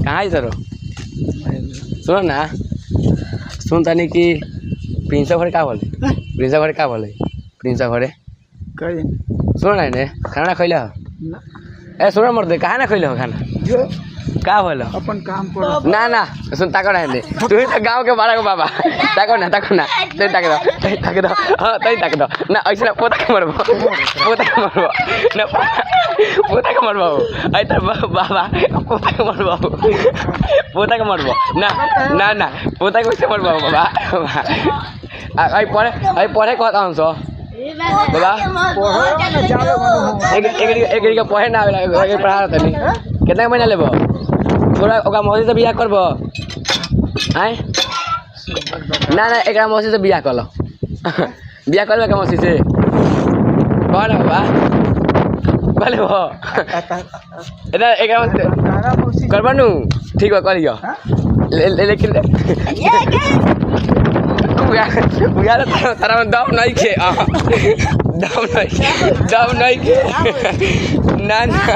कहाँ है सर सुनो ना सुन तनी कि प्रिंस घरे का बोले प्रिंस घरे का बोले प्रिंस घरे सुनो ना इन्हें खाना खैला ए सुनो मर्दे कहाँ ना खैला खाना का बोलो अपन काम पर ना ना सुन ताको ना इन्हें तू ही तो गाँव के बड़ा को बाबा ताको ना तई ताक दो हाँ तई ताक दो ना ऐसे ना पोता के मरबो ना पोता के मरबो आई तो बाबा पोता के मरबो ना ना ना पोता के कैसे मरबो बाबा आई पढ़े कहता हूँ सो बाबा एक का पढ़े ना आवेला पढ़ा रहता नहीं कितना महीना लेबो थोड़ा ओका मौसी से बियाह करबो आए ना ना एक मौसी से बियाह कर लो बियाह करबे का मौसी से कौन है बाबा बोले वो इधर एक मौसी करबो नु ठीक बा करियो लेकिन उयार तारा में दम नहीं खे दम नहीं खे ना ना